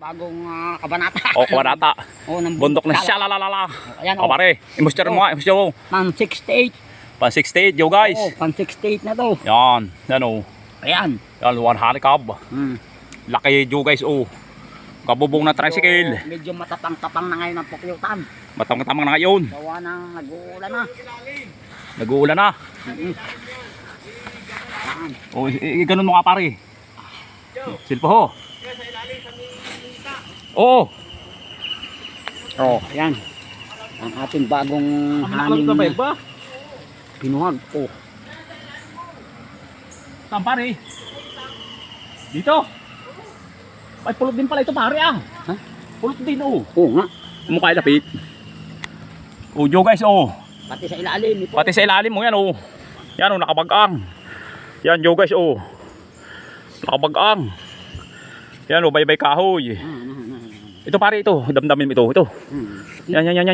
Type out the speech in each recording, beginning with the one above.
Bagong kabanata. O, kabanata. Bundok na siya, lalala. Ayan, o pare, imuster mo nga, imuster mo. Pan 68. Pan 68, yo guys. Oo, pan 68 na to. Yan, yan o. Ayan. Yan, one halikab. Laki yo guys o. Kabubong na tricycle. Medyo matapang-tapang na ngayon ang pukyutan. Matang-tamang na ngayon. Gawa ng nag-uulan na. Nag-uulan na. O, ganun mo nga pare. Silpo ho. Oo. Oh, ayan. Ang ating bagong hangin na pinuhag. Oh. Saan pare? Dito. Ay, pulot din pala ito pare ah. Ha? Pulot din oh. Oo nga. Mukha lapit. Oh, yo guys oh. Pati sa ilalim ito. Pati sa ilalim mo yan oh. Yan oh, nakabagang. Yan yo guys oh. Nakabagang. Yan oh, bye-bye kahoy. Ito pare ito, damdamin mo ito. Yan. Yan.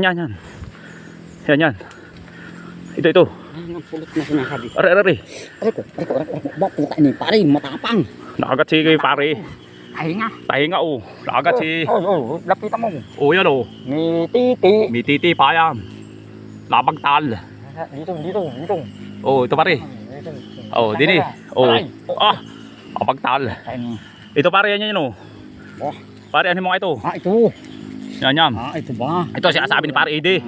Ito. Ang pulot na sinasabi. Are. Reko. Bak, puta ini pare, matapang. Nakagat si pare. Tahinga. Oh. Nakagat si. Oh, lapitan mo. Oh, yan oh. May titi pa yan. Labagtal. Dito. Oh, ito pare. Oh, dini. Oh. Ah. Labagtal. Ito pare yan oh. Oh. Pare ano mo nga ito? Ito. Yan. Ito ba? Ito siya sabi ni pare Ede.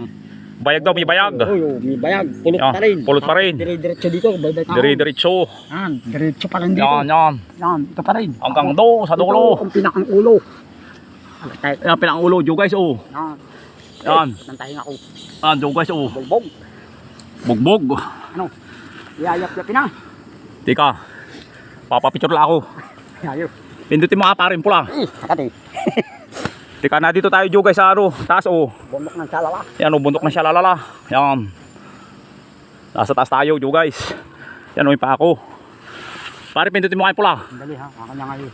Bayag daw, may bayag. May bayag. Pulot pa rin. Pulot pa rin. Dire-diretso dito. Dire-diretso. Yan. Diretso pa rin dito. Yan. Ito pa rin. Hanggang do, sa dulo. Ito ang pinakang ulo. Yan, pinakang ulo. Yo guys, oh. Yan. Nantahin ako. Yan, yo guys, oh. Bugbog. Ano? Iyayap-yapin na. Tika. Papapicture lang ako. Ayaw. Pindutin mo ka pa rin pula. Sakati. Tika na dito tayo yo guys sa ano. Taas oh. Bundok ng salala. Yan oh, bundok na siya lalala. Yan. Nasa taas tayo yo guys. Yan oh, yung pa ako. Pare pindutin mo kayo pula. Dali ha. Ako na ngayon.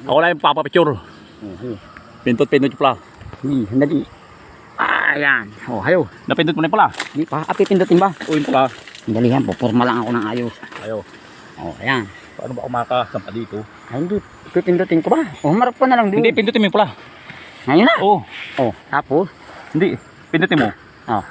Ako lang yung papapicture. Pindot yung pula. Dali. Ayan. Oh, hayo. Napindot mo na yung pula. Di pa. Pindutin ba? O yung pula. Dali ha. Pupurma lang ako ng ayos. Ayo. Oh, ayan. Paano ba kumakasampa dito? Ay, hindi. Pipindutin ko ba? Oh, marap ko na lang doon. Hindi, pindutin mo yung pula. Ngayon na. Oo. Oh, tapos? Hindi, pindutin mo. Oh.